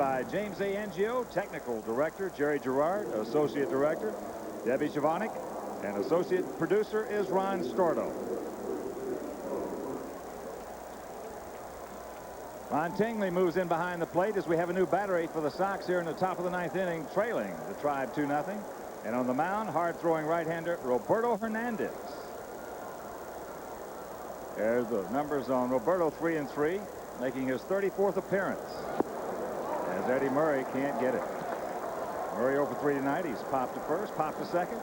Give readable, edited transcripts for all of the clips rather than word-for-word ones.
by James A. Angio, Technical Director Jerry Gerard, Associate Director Debbie Jovanik, and Associate Producer is Ron Stordo. Ron Tingley moves in behind the plate as we have a new batter eight for the Sox here in the top of the 9th inning, trailing the Tribe 2-0. And on the mound, hard-throwing right-hander Roberto Hernandez. There's the numbers on Roberto, 3-3, making his 34th appearance. As Eddie Murray can't get it. Murray over 3 tonight. He's popped to first, popped to second.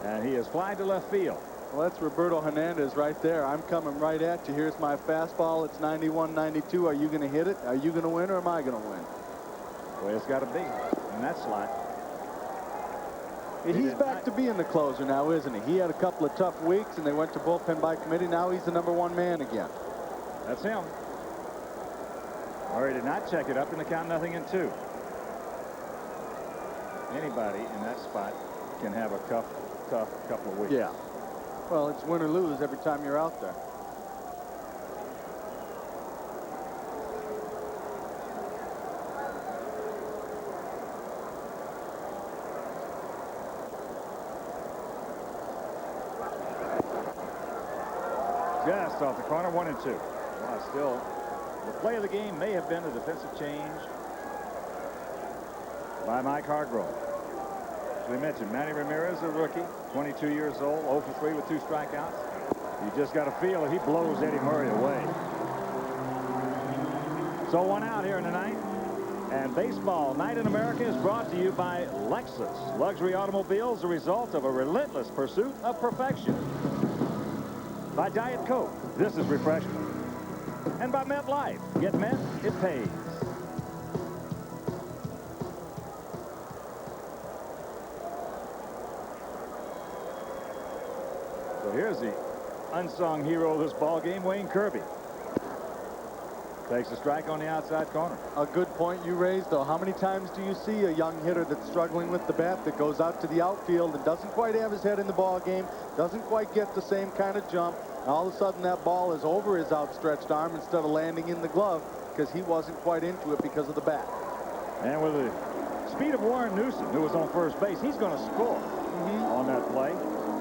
And he is fly to left field. Well, that's Roberto Hernandez right there. I'm coming right at you. Here's my fastball. It's 91-92. Are you going to hit it? Are you going to win, or am I going to win? Well, it's got to be in that slot. He's back to being the closer now, isn't he? He had a couple of tough weeks, and they went to bullpen by committee. Now he's the #1 man again. That's him. Murray did not check it up in the count 0-2. Anybody in that spot can have a tough couple of weeks. Yeah. Well, it's win or lose every time you're out there. Just off the corner, 1-2. Well, still, the play of the game may have been a defensive change by Mike Hargrove. As we mentioned, Manny Ramirez, a rookie, 22 years old, 0 for 3 with 2 strikeouts. You just got to feel it. He blows Eddie Murray away. So 1 out here in the 9th. And Baseball Night in America is brought to you by Lexus. Luxury automobiles, the result of a relentless pursuit of perfection. By Diet Coke, this is refreshment. And by MetLife, get Met, it pays. So here's the unsung hero of this ball game, Wayne Kirby. Takes a strike on the outside corner. A good point you raised, though. How many times do you see a young hitter that's struggling with the bat that goes out to the outfield and doesn't quite have his head in the ball game, doesn't quite get the same kind of jump, and all of a sudden that ball is over his outstretched arm instead of landing in the glove because he wasn't quite into it because of the bat. And with the speed of Warren Newsom, who was on first base, he's going to score on that play.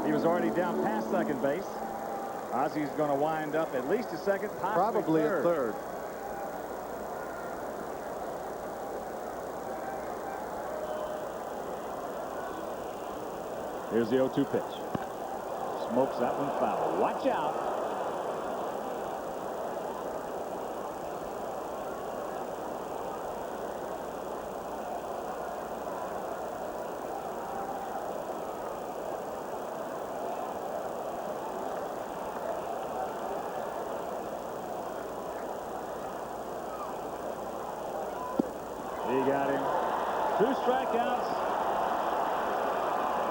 He was already down past second base. Ozzy's going to wind up at least a second, probably third. a third. Here's the 0-2 pitch. Smokes that one foul. Watch out. He got him. 2 strikeouts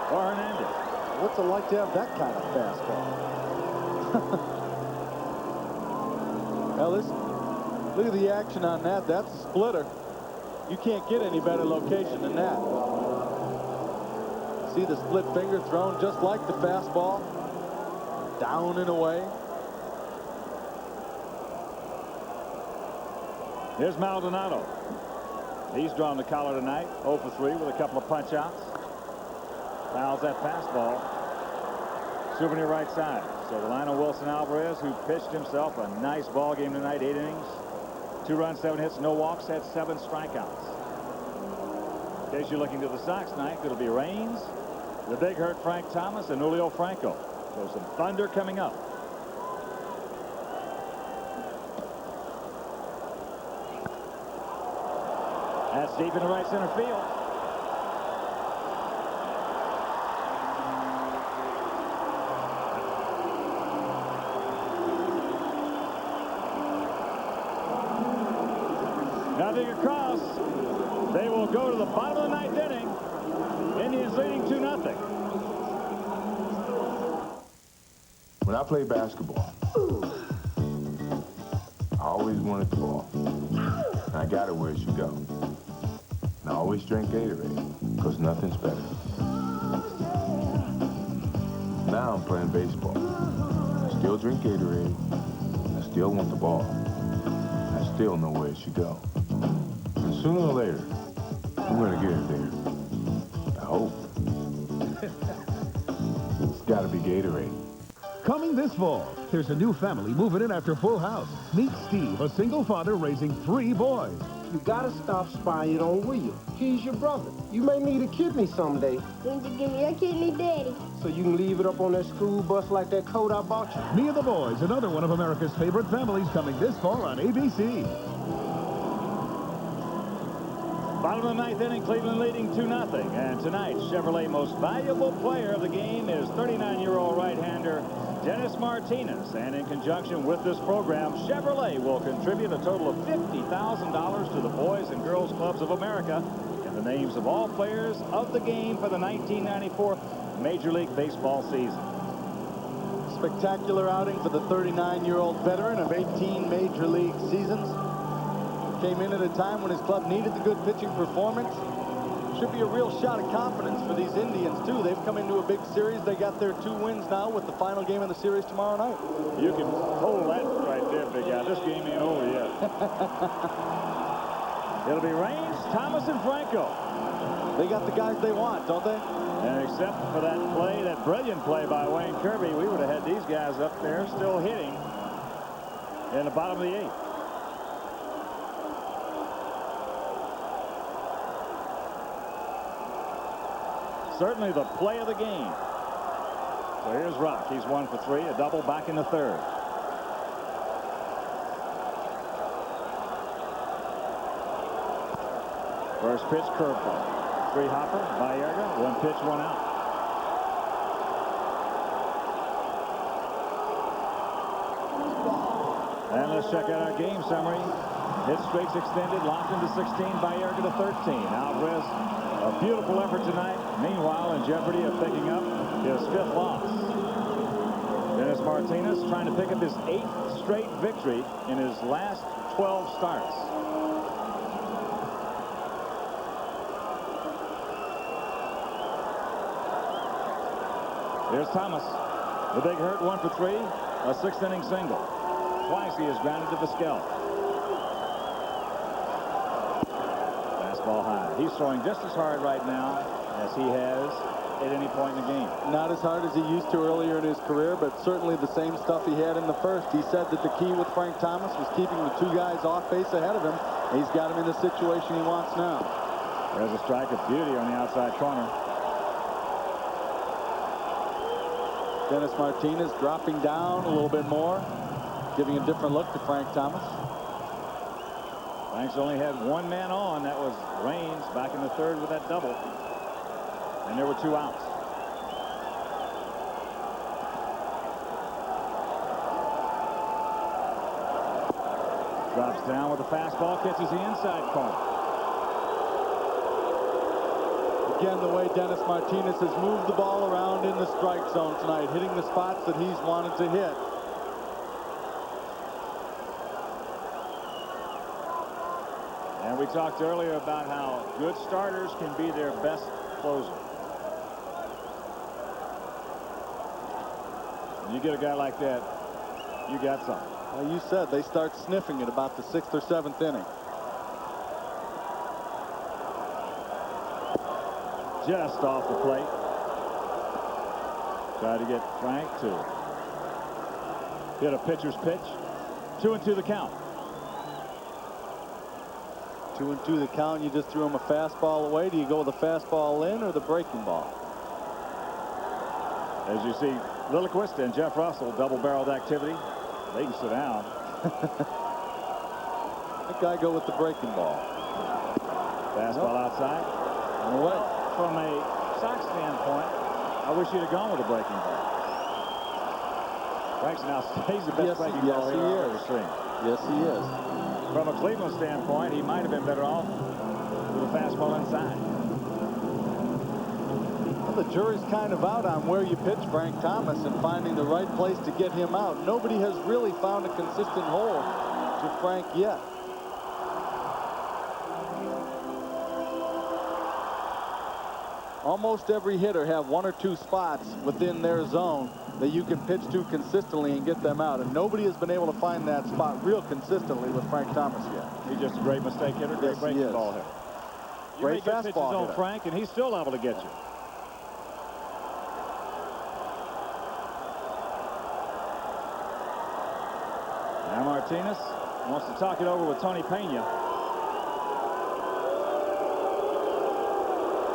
for Hernandez. What's it like to have that kind of fastball? Well, look at the action on that. That's a splitter. You can't get any better location than that. See the split finger thrown just like the fastball. Down and away. Here's Maldonado. He's drawn the collar tonight, 0 for 3 with a couple of punch outs. Fouls that fastball. Souvenir right side. So the line on Wilson Alvarez, who pitched himself a nice ball game tonight, 8 innings. 2 runs, 7 hits, no walks, had 7 strikeouts. In case you're looking to the Sox tonight, it'll be Raines, the big hurt Frank Thomas, and Julio Franco. So some thunder coming up. That's deep into right center field. Nothing across. They will go to the bottom of the 9th inning. Indians leading 2-0. When I played basketball, I always wanted the ball. And I got it where it should go. And I always drank Gatorade, because nothing's better. Now I'm playing baseball. I still drink Gatorade. I still want the ball. I still know where it should go. sooner or later, I'm gonna get it there. I hope. It's gotta be Gatorade. Coming this fall, there's a new family moving in after Full House. Meet Steve, a single father raising 3 boys. You gotta stop spying on William. He's your brother. You may need a kidney someday. When you give me a kidney, Daddy? So you can leave it up on that school bus like that coat I bought you? Me and the Boys, another one of America's favorite families, coming this fall on ABC. Bottom of the 9th inning, Cleveland leading 2-0. And tonight, Chevrolet most valuable player of the game is 39-year-old right-hander Dennis Martinez. And in conjunction with this program, Chevrolet will contribute a total of $50,000 to the Boys and Girls Clubs of America in the names of all players of the game for the 1994 Major League Baseball season. Spectacular outing for the 39-year-old veteran of 18 Major League seasons. Came in at a time when his club needed the good pitching performance. Should be a real shot of confidence for these Indians, too. They've come into a big series. They got their 2 wins now with the final game of the series tomorrow night. You can hold that right there, big guy. This game ain't over yet. It'll be Raines, Thomas, and Franco. They got the guys they want, don't they? And except for that play, that brilliant play by Wayne Kirby, we would have had these guys up there still hitting in the bottom of the 8th. Certainly the play of the game. So here's Rock. He's 1 for 3, a double back in the 3rd. First pitch, curveball. 3 hopper, Baerga, 1 pitch, 1 out. And let's check out our game summary. Hit streaks extended, locked into 16, Baerga to 13. Alvarez, a beautiful effort tonight. Meanwhile, in jeopardy of picking up his 5th loss. Dennis Martinez trying to pick up his 8th straight victory in his last 12 starts. Here's Thomas. The big hurt, 1 for 3. A 6th inning single. Twice he has grounded to the scalp. Fastball high. He's throwing just as hard right now as he has at any point in the game. Not as hard as he used to earlier in his career, but certainly the same stuff he had in the first. He said that the key with Frank Thomas was keeping the 2 guys off base ahead of him. He's got him in the situation he wants now. There's a strike of beauty on the outside corner. Dennis Martinez dropping down a little bit more, giving a different look to Frank Thomas. Frank's only had 1 man on. That was Raines back in the 3rd with that double. And there were 2 outs. Drops down with the fastball, catches the inside corner. Again, the way Dennis Martinez has moved the ball around in the strike zone tonight, hitting the spots that he's wanted to hit. And we talked earlier about how good starters can be their best closer. When you get a guy like that, you got something. Well, you said they start sniffing at about the 6th or 7th inning. Just off the plate. Try to get Frank to hit a pitcher's pitch. 2-2 the count. 2-2 the count. You just threw him a fastball away. Do you go with the fastball in or the breaking ball? As you see, Lilliquist and Jeff Russell double-barreled activity. They can sit down. That guy go with the breaking ball. Fastball outside. And away. From a Sox standpoint, I wish you'd have gone with a breaking ball. Frank's now he's the best breaking ball he I've ever is. seen. Yes, he is. From a Cleveland standpoint, he might have been better off with a fastball inside. Well, the jury's kind of out on where you pitch Frank Thomas and finding the right place to get him out. Nobody has really found a consistent hole to Frank yet. almost every hitter have 1 or 2 spots within their zone that you can pitch to consistently and get them out. And nobody has been able to find that spot real consistently with Frank Thomas yet. He's just a great mistake hitter, great breaking ball hitter. You Great make good pitches fastball on hitter. Frank, and he's still able to get you. Now Martinez wants to talk it over with Tony Pena.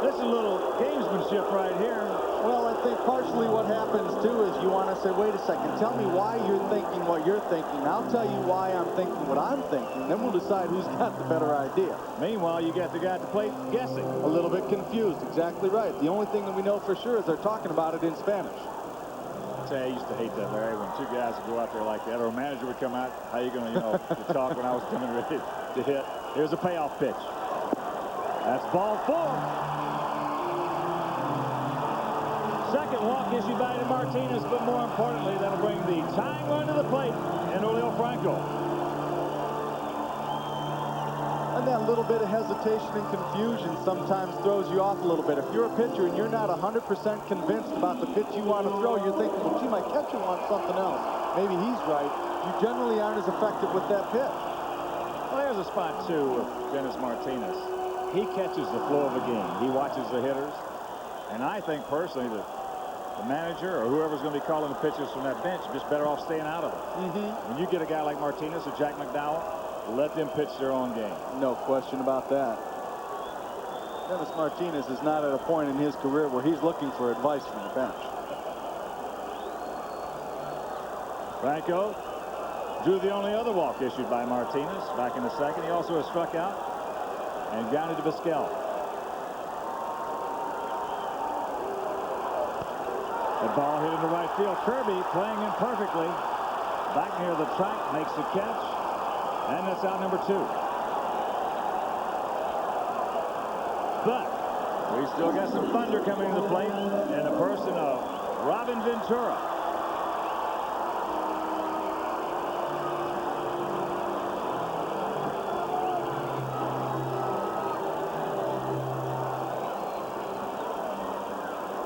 This is a little gamesmanship right here. Well, I think partially what happens, too, is you want to say, wait a second, tell me why you're thinking what you're thinking. I'll tell you why I'm thinking what I'm thinking. Then we'll decide who's got the better idea. Meanwhile, you got the guy at the plate guessing. A little bit confused, exactly right. The only thing that we know for sure is they're talking about it in Spanish. I tell you, I used to hate that, Larry, when 2 guys would go out there like that, or a manager would come out. How you going to, to talk when I was coming ready to hit? Here's a payoff pitch. That's ball 4. Second walk issued by Martinez, but more importantly, that'll bring the tying run to the plate and Julio Franco. And that little bit of hesitation and confusion sometimes throws you off a little bit. If you're a pitcher and you're not 100% convinced about the pitch you want to throw, you're thinking, well, gee, my catcher wants something else. Maybe he's right. You generally aren't as effective with that pitch. Well, there's a spot, too, with Dennis Martinez. He catches the flow of a game. He watches the hitters. And I think personally that the manager or whoever's going to be calling the pitchers from that bench just better off staying out of it. When you get a guy like Martinez or Jack McDowell, let them pitch their own game. No question about that. Dennis Martinez is not at a point in his career where he's looking for advice from the bench. Franco drew the only other walk issued by Martinez back in the second. He also has struck out and grounded to Vizquel. The ball hit into right field. Kirby playing in perfectly. Back near the track, makes the catch. And that's out number 2. But we still got some thunder coming to the plate in the person of Robin Ventura.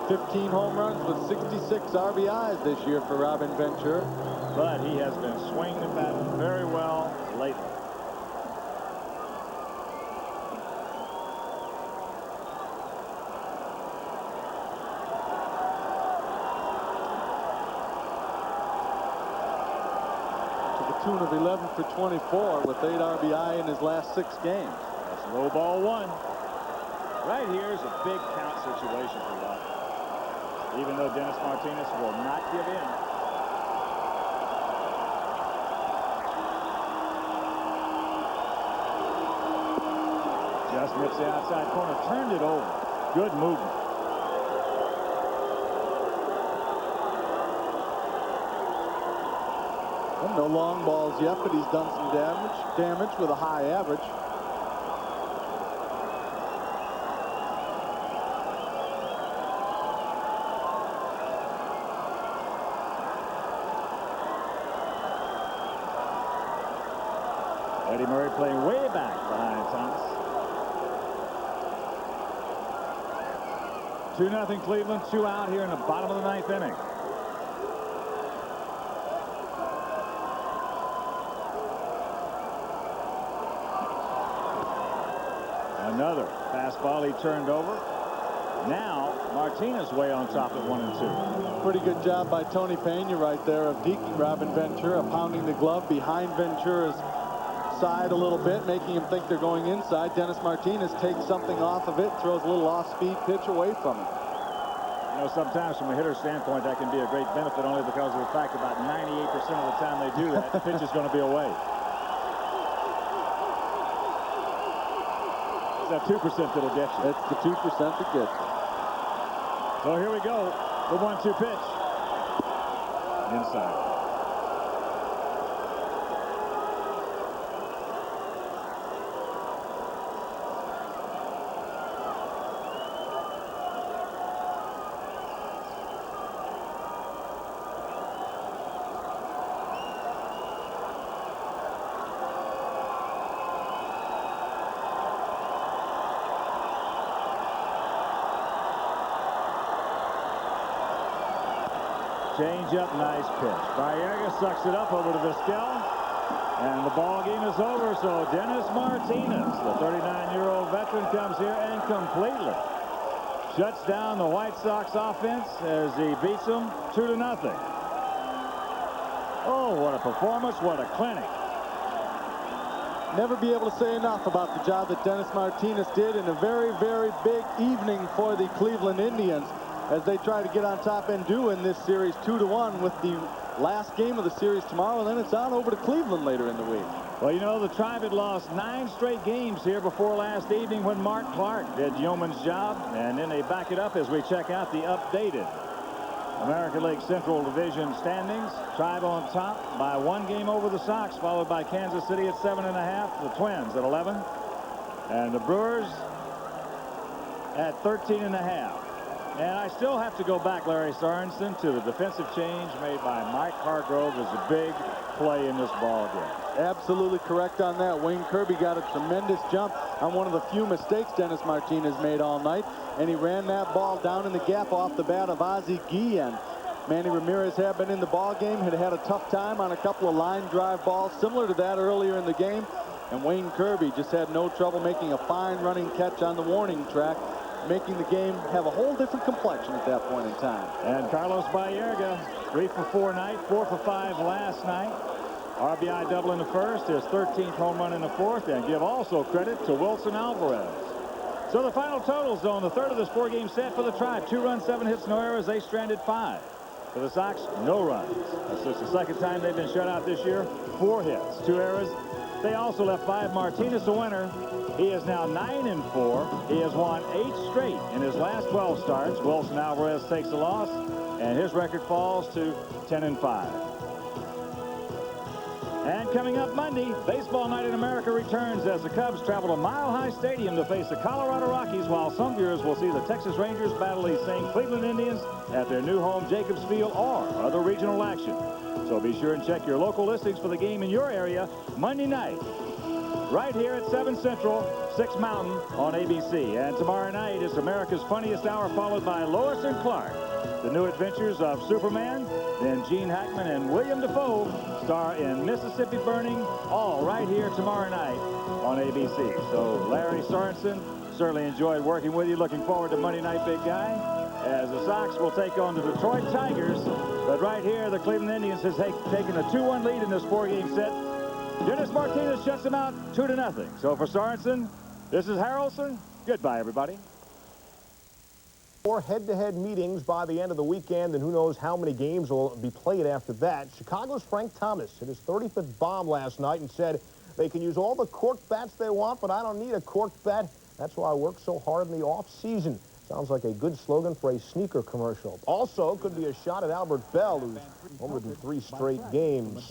$15 home runs with 66 RBIs this year for Robin Ventura. But he has been swinging the bat very well lately. To the tune of 11 for 24 with 8 RBI in his last 6 games. That's low ball 1. Right here is a big count situation for Robin. Even though Dennis Martinez will not give in. Just hits the outside corner, turned it over. Good movement. Well, no long balls yet, but he's done some damage with a high average. Eddie Murray playing way back behind Thomas. 2-0 Cleveland, 2 out here in the bottom of the 9th inning. Another fastball he turned over. Now Martinez way on top at 1-2. Pretty good job by Tony Pena right there of deking Robin Ventura, pounding the glove behind Ventura's side a little bit, making him think they're going inside. Dennis Martinez takes something off of it, throws a little off-speed pitch away from him. You know, sometimes from a hitter's standpoint, that can be a great benefit only because of the fact about 98% of the time they do that, the pitch is going to be away. It's that 2% that'll get you. It's the 2% that gets you. So here we go. The 1-2 pitch. Inside. Change up, nice pitch. Baerga sucks it up over to Vizquel. And the ball game is over, so Dennis Martinez, the 39-year-old veteran, comes here and completely shuts down the White Sox offense as he beats them 2-0. Oh, what a performance, what a clinic. Never be able to say enough about the job that Dennis Martinez did in a very, very big evening for the Cleveland Indians as they try to get on top and do in this series 2-1 with the last game of the series tomorrow, and then it's on over to Cleveland later in the week. Well, you know, the Tribe had lost 9 straight games here before last evening when Mark Clark did yeoman's job, and then they back it up as we check out the updated American League Central Division standings. Tribe on top by 1 game over the Sox, followed by Kansas City at 7.5, the Twins at 11, and the Brewers at 13.5. And I still have to go back, Larry Sorensen, to the defensive change made by Mike Hargrove as a big play in this ball game. Absolutely correct on that. Wayne Kirby got a tremendous jump on one of the few mistakes Dennis Martinez made all night, and he ran that ball down in the gap off the bat of Ozzie Guillen. Manny Ramirez had been in the ball game, had had a tough time on a couple of line drive balls similar to that earlier in the game, and Wayne Kirby just had no trouble making a fine running catch on the warning track, making the game have a whole different complexion at that point in time. And Carlos Baerga, 3 for 4 night, 4 for 5 last night. RBI double in the first, his 13th home run in the fourth, and give also credit to Wilson Alvarez. So the final totals on the third of this 4-game set for the Tribe: 2 runs, 7 hits, no errors. They stranded 5. For the Sox, no runs. That's just the second time they've been shut out this year. 4 hits, 2 errors. They also left 5. Martinez a winner. He is now 9-4. He has won 8 straight in his last 12 starts. Wilson Alvarez takes a loss, and his record falls to 10-5. And coming up Monday, Baseball Night in America returns as the Cubs travel to Mile High Stadium to face the Colorado Rockies, while some viewers will see the Texas Rangers battle the same Cleveland Indians at their new home Jacobs Field or other regional action. So be sure and check your local listings for the game in your area Monday night, right here at 7 Central, 6 Mountain on ABC. And tomorrow night is America's Funniest Hour, followed by Lois and Clark. The New Adventures of Superman, then Gene Hackman and William Dafoe star in Mississippi Burning, all right here tomorrow night on ABC. So Larry Sorensen, certainly enjoyed working with you. Looking forward to Monday night, big guy, as the Sox will take on the Detroit Tigers. But right here, the Cleveland Indians has taken a 2-1 lead in this 4-game set. Dennis Martinez shuts them out 2-0. So for Sorensen, this is Harrelson. Goodbye, everybody. 4 head-to-head meetings by the end of the weekend, and who knows how many games will be played after that. Chicago's Frank Thomas hit his 35th bomb last night and said, they can use all the corked bats they want, but I don't need a corked bat. That's why I work so hard in the off-season. Sounds like a good slogan for a sneaker commercial. Also, could be a shot at Albert Bell, who's homered in 3 straight games.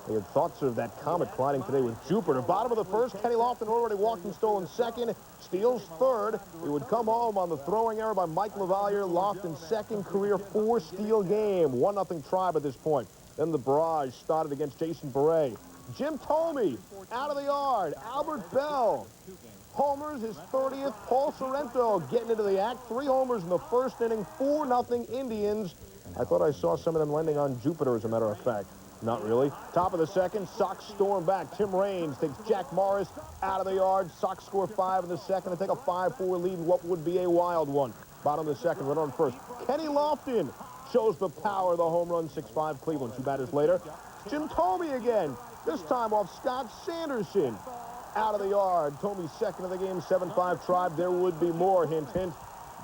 They had thoughts of that Comet colliding today with Jupiter. Bottom of the first, Kenny Lofton already walked and stolen second. Steals third. He would come home on the throwing error by Mike LaValliere. Lofton's second career 4-steal game. 1-0 Tribe at this point. Then the barrage started against Jason Beret. Jim Thome out of the yard. Albert Bell homers, his 30th. Paul Sorrento getting into the act. 3 homers in the first inning. 4-0 Indians. I thought I saw some of them landing on Jupiter, as a matter of fact. Not really. Top of the second, Sox storm back. Tim Raines takes Jack Morris out of the yard. Sox score 5 in the second and take a 5-4 lead in what would be a wild one. Bottom of the second, run on first. Kenny Lofton shows the power of the home run. 6-5 Cleveland. 2 batters later, Jim Thome again. This time off Scott Sanderson. Out of the yard. Thome's second of the game. 7-5 Tribe. There would be more. Hint, hint.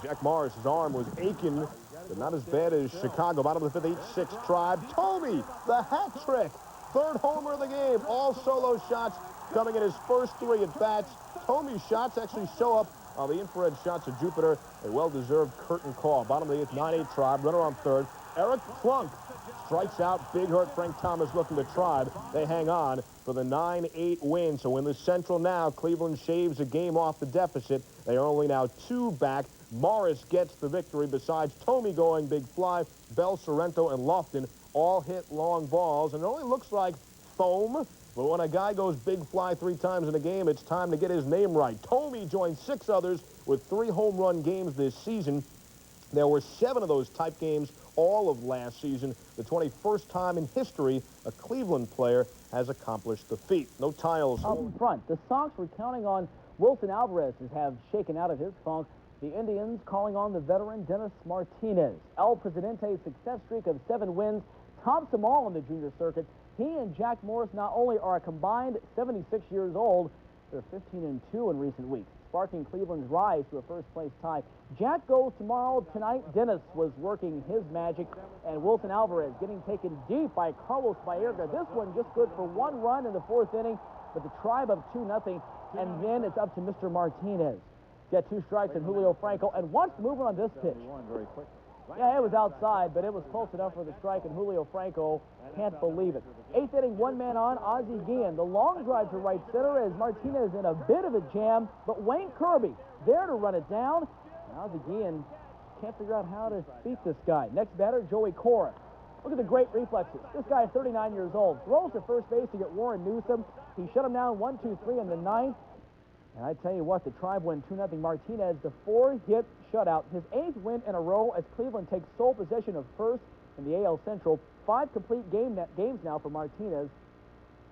Jack Morris's arm was aching, but not as bad as Chicago. Bottom of the 5th, 8-6 Tribe. Thome, the hat trick. 3rd homer of the game. All solo shots coming in his first 3 at-bats. Thome's shots actually show up on the infrared shots of Jupiter. A well-deserved curtain call. Bottom of the 8th, 9-8 Tribe. Runner on 3rd. Eric Plunk strikes out. Big hurt. Frank Thomas looking to Tribe. They hang on for the 9-8 win. So in the Central now, Cleveland shaves a game off the deficit. They are only now 2 back. Morris gets the victory. Besides Thome going big fly, Bell, Sorrento, and Lofton all hit long balls. And it only looks like Thome, but when a guy goes big fly 3 times in a game, it's time to get his name right. Thome joins 6 others with 3 home run games this season. There were 7 of those type games all of last season, the 21st time in history a Cleveland player has accomplished the feat. No tiles. Up front, the Sox were counting on Wilson Alvarez to have shaken out of his funk. The Indians calling on the veteran Dennis Martinez. El Presidente's success streak of 7 wins tops them all on the junior circuit. He and Jack Morris not only are a combined 76 years old, they're 15-2 in recent weeks, sparking Cleveland's rise to a first-place tie. Jack goes tomorrow. Tonight, Dennis was working his magic, and Wilson Alvarez getting taken deep by Carlos Baerga. This one just good for 1 run in the 4th inning, but the Tribe up 2-0, and then it's up to Mr. Martinez. Get 2 strikes and Julio Franco, and what's the movement on this pitch? Very quick. Yeah, it was outside, but it was close enough for the strike, and Julio Franco can't believe it. 8th inning, 1 man on, Ozzie Guillen. The long drive to right center as Martinez in a bit of a jam, but Wayne Kirby there to run it down. And Ozzie Guillen can't figure out how to beat this guy. Next batter, Joey Cora. Look at the great reflexes. This guy is 39 years old. Throws to first base to get Warren Newsom. He shut him down 1-2-3 in the 9th. And I tell you what, the Tribe win 2-0. Martinez, the 4-hit shutout, his 8th win in a row as Cleveland takes sole possession of first in the AL Central. 5 complete games now for Martinez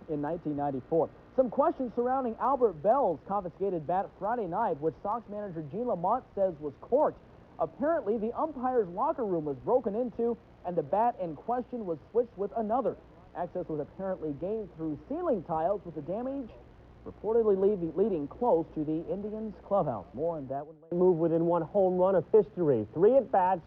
in 1994. Some questions surrounding Albert Bell's confiscated bat Friday night, which Sox manager Gene Lamont says was corked. Apparently, the umpire's locker room was broken into, and the bat in question was switched with another. Access was apparently gained through ceiling tiles, with the damage reportedly leading close to the Indians clubhouse. More on that one later. Move within 1 home run of history. 3 at-bats,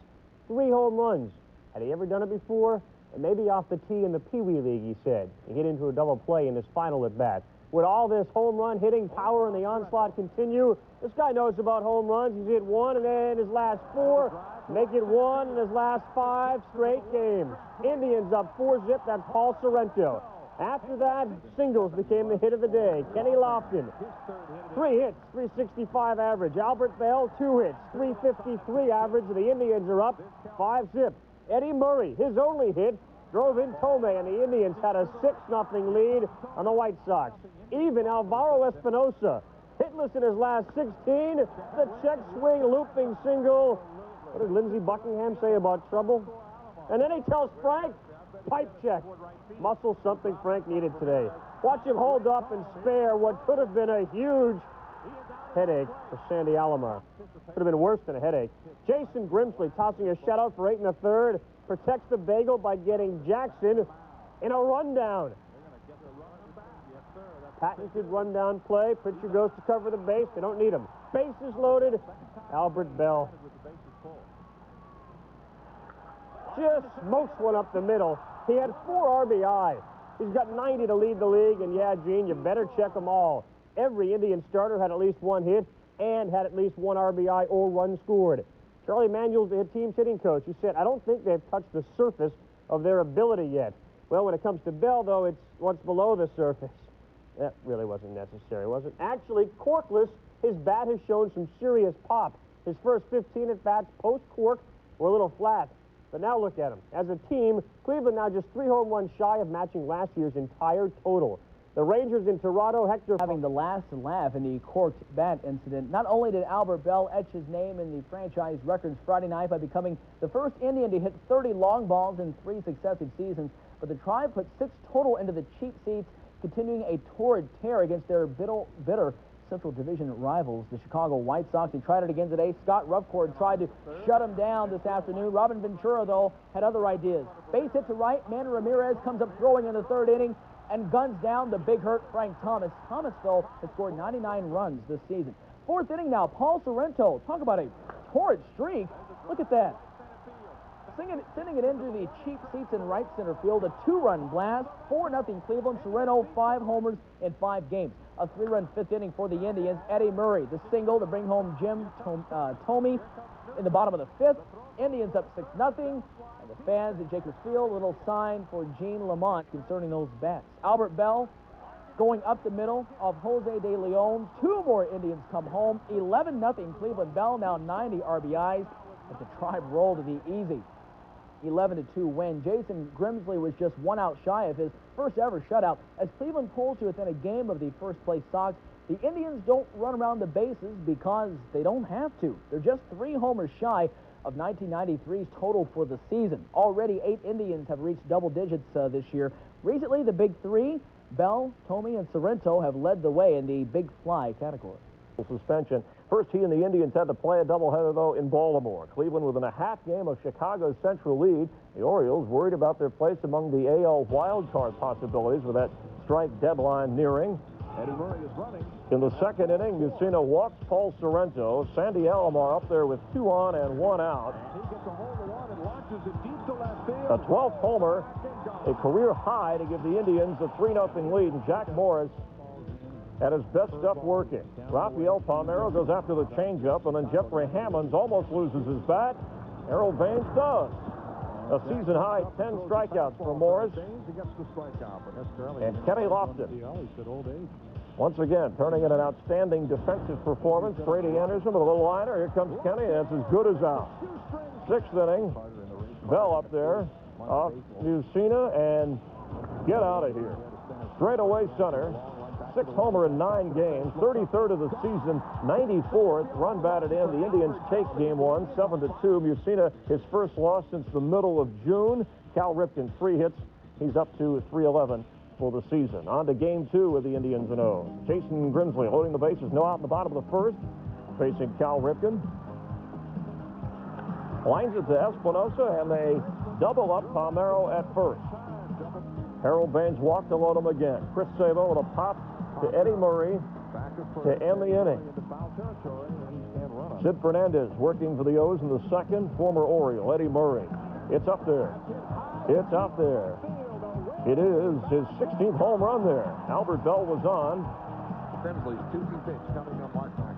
3 home runs. Had he ever done it before? And maybe off the tee in the Pee Wee League, he said. He hit into a double play in his final at-bat. Would all this home run hitting power and the onslaught continue? This guy knows about home runs. He's hit 1 and then his last 4. Make it 1 in his last 5 straight games. Indians up 4-zip. That's Paul Sorrento. After that, singles became the hit of the day. Kenny Lofton, 3 hits, 365 average. Albert Bell, 2 hits, 353 average. The Indians are up 5-zip. Eddie Murray, his only hit, drove in Tomei, and the Indians had a 6-0 lead on the White Sox. Even Alvaro Espinosa, hitless in his last 16, the check swing looping single. What did Lindsey Buckingham say about trouble? And then he tells Frank, pipe check. Muscle something Frank needed today. Watch him hold up and spare what could have been a huge headache for Sandy Alomar. Could have been worse than a headache. Jason Grimsley tossing a shutout for 8 1/3. Protects the bagel by getting Jackson in a rundown. Patented rundown play. Pitcher goes to cover the base. They don't need him. Bases loaded. Albert Bell just smokes one up the middle. He had 4 RBI. He's got 90 to lead the league, and yeah, Gene, you better check them all. Every Indian starter had at least 1 hit and had at least 1 RBI or run scored. Charlie Manuel's the team's hitting coach. He said, I don't think they've touched the surface of their ability yet. Well, when it comes to Bell, though, it's what's below the surface. That really wasn't necessary, was it? Actually, corkless, his bat has shown some serious pop. His first 15 at-bats post-cork were a little flat. But now look at him. As a team, Cleveland now just 3 home runs shy of matching last year's entire total. The Rangers in Toronto, Hector having the last laugh in the corked bat incident. Not only did Albert Bell etch his name in the franchise records Friday night by becoming the first Indian to hit 30 long balls in 3 successive seasons, but the Tribe put 6 total into the cheap seats, continuing a torrid tear against their bitter Central Division rivals, the Chicago White Sox. They tried it again today. Scott Rupcord tried to shut him down this afternoon. Robin Ventura, though, had other ideas. Base hit to right. Manny Ramirez comes up throwing in the 3rd inning and guns down the big hurt Frank Thomas. Thomas, though, has scored 99 runs this season. 4th inning now. Paul Sorrento. Talk about a torrid streak. Look at that. Sending it into the cheap seats in right center field. A 2-run blast. 4-0 Cleveland. Sorrento, 5 homers in 5 games. A 3-run 5th inning for the Indians. Eddie Murray, the single to bring home Jim Tomey in the bottom of the 5th. Indians up 6-0. And the fans at Jacobs Field, a little sign for Gene Lamont concerning those bats. Albert Bell going up the middle of Jose De Leon. 2 more Indians come home. 11-0 Cleveland. Bell now 90 RBIs as the Tribe roll to the easy 11-2 win. Jason Grimsley was just 1 out shy of his first ever shutout as Cleveland pulls to within a game of the first place Sox. The Indians don't run around the bases because they don't have to. They're just 3 homers shy. of 1993's total for the season. Already 8 Indians have reached double digits this year. Recently, the big three, Bell, Thome, and Sorrento, have led the way in the big fly category. Suspension. First, he and the Indians had to play a doubleheader, though, in Baltimore. Cleveland within a half game of Chicago's Central lead. The Orioles worried about their place among the AL wildcard possibilities with that strike deadline nearing. Eddie Murray is running. In the second inning, Mussina walks Paul Sorrento. Sandy Alomar up there with 2 on and 1 out. He gets a hold of one and launches it deep to left field. A 12th homer, a career high to give the Indians a 3-0 lead. And Jack Morris had his best stuff working. Rafael Palmeiro goes after the changeup, and then Jeffrey Hammonds almost loses his bat. Harold Baines does. A season-high 10 strikeouts for Morris. And Kenny Lofton. Once again, turning in an outstanding defensive performance. Brady Anderson with a little liner. Here comes Kenny. That's as good as out. 6th inning. Bell up there. Off Mussina, and get out of here. Straight away center. 6th homer in 9 games. 33rd of the season. 94th. Run batted in. The Indians take game 1, 7-2. Mussina, his first loss since the middle of June. Cal Ripken, 3 hits. He's up to 311 for the season. On to game 2 with the Indians and O's. Jason Grimsley loading the bases. No out in the bottom of the first. Facing Cal Ripken. Lines it to Espinosa, and they double up Palmeiro at first. Harold Baines walked to load him again. Chris Sabo with a pop to Eddie Murray to end the inning. Sid Fernandez working for the O's in the second. Former Oriole Eddie Murray. It's up there. It's up there. It is his 16th home run there. Albert Bell was on.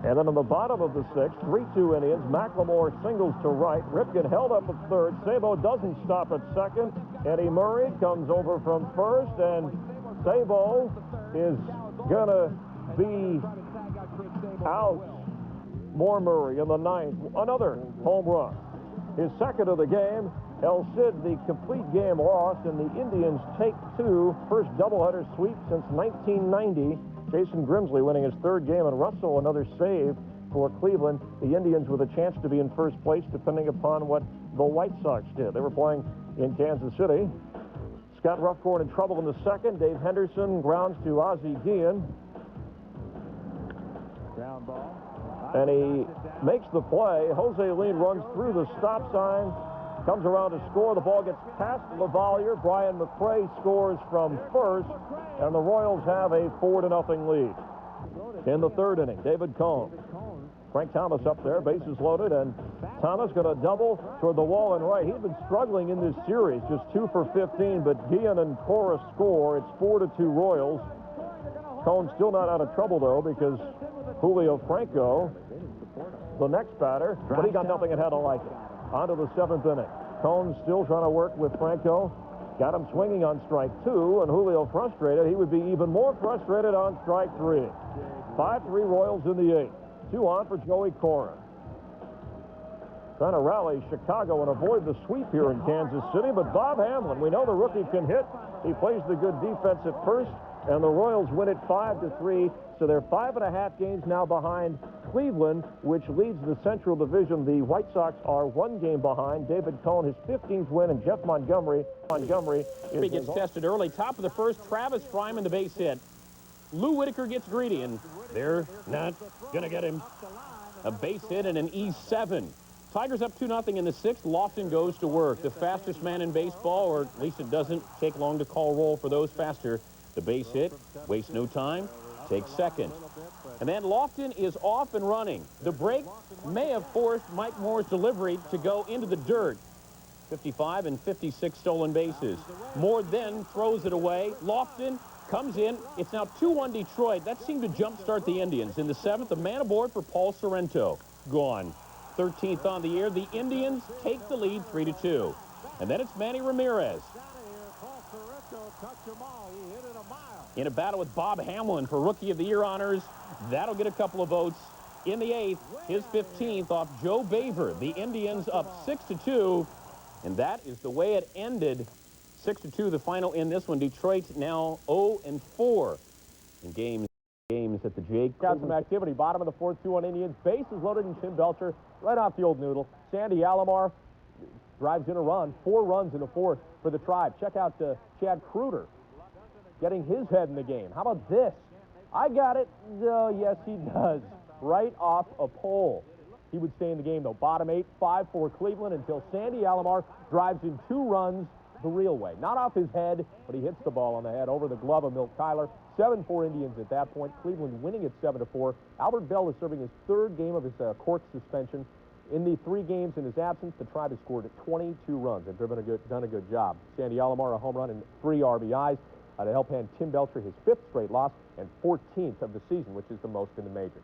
And then in the bottom of the 6th, 3-2 Indians. McLemore singles to right. Ripken held up at third. Sabo doesn't stop at second. Eddie Murray comes over from first, and Sabo is gonna be out. More Murray in the 9th. Another home run. His second of the game. El Cid, the complete game loss, and the Indians take 2. First doubleheader sweep since 1990. Jason Grimsley winning his 3rd game, and Russell another save for Cleveland. The Indians with a chance to be in first place depending upon what the White Sox did. They were playing in Kansas City. Scott Ruffcorn in trouble in the second. Dave Henderson grounds to Ozzie Guillen. Ground ball. And he makes the play. Jose Lean runs through the stop sign. Comes around to score. The ball gets past LaValliere. Brian McRae scores from first, and the Royals have a 4-0 lead. In the 3rd inning, David Cone. Frank Thomas up there, bases loaded, and Thomas going to double toward the wall and right. He's been struggling in this series, just 2 for 15, but Guillen and Cora score. It's 4-2 Royals. Cone still not out of trouble, though, because Julio Franco, the next batter, but he got nothing and had to like it. On to the 7th inning. Cone still trying to work with Franco. Got him swinging on strike 2, and Julio frustrated. He would be even more frustrated on strike 3. 5-3 Royals in the 8th. 2 on for Joey Cora. Trying to rally Chicago and avoid the sweep here in Kansas City, but Bob Hamlin, we know the rookie can hit. He plays the good defense at first, and the Royals win it 5-3. So they're 5.5 games now behind Cleveland, which leads the Central Division. The White Sox are 1 game behind. David Cone, his 15th win, and Jeff Montgomery. He gets tested early. Top of the first, Travis Fryman, the base hit. Lou Whitaker gets greedy, and they're not going to get him. A base hit and an E7. Tigers up 2-0 in the 6th. Lofton goes to work. The fastest man in baseball, or at least it doesn't take long to call roll for those faster. The base hit, wastes no time, takes second. And then Lofton is off and running. The break may have forced Mike Moore's delivery to go into the dirt. 55 and 56 stolen bases. Moore then throws it away. Lofton comes in. It's now 2-1 Detroit. That seemed to jumpstart the Indians. In the 7th, a man aboard for Paul Sorrento. Gone. 13th on the year. The Indians take the lead 3-2. And then it's Manny Ramirez. In a battle with Bob Hamlin for Rookie of the Year honors. That'll get a couple of votes. In the 8th, his 15th off Joe Baver. The Indians up 6-2. And that is the way it ended. 6-2, the final in this one. Detroit now 0-4 in games. games at the Jake. Got some activity. Bottom of the fourth, 2-1 Indians. Base is loaded, and Tim Belcher right off the old noodle. Sandy Alomar drives in a run. 4 runs in the fourth for the Tribe. Check out Chad Kruger getting his head in the game. How about this? I got it. Yes, he does. Right off a pole. He would stay in the game, though. Bottom 8, 5-4 Cleveland until Sandy Alomar drives in 2 runs the real way. Not off his head, but he hits the ball on the head over the glove of Milt Tyler. 7-4 Indians at that point. Cleveland winning at 7-4. Albert Bell is serving his 3rd game of his court suspension. In the 3 games in his absence, the Tribe has scored 22 runs. They've done a good job. Sandy Alomar, a home run and 3 RBIs to help hand Tim Belcher his 5th straight loss and 14th of the season, which is the most in the majors.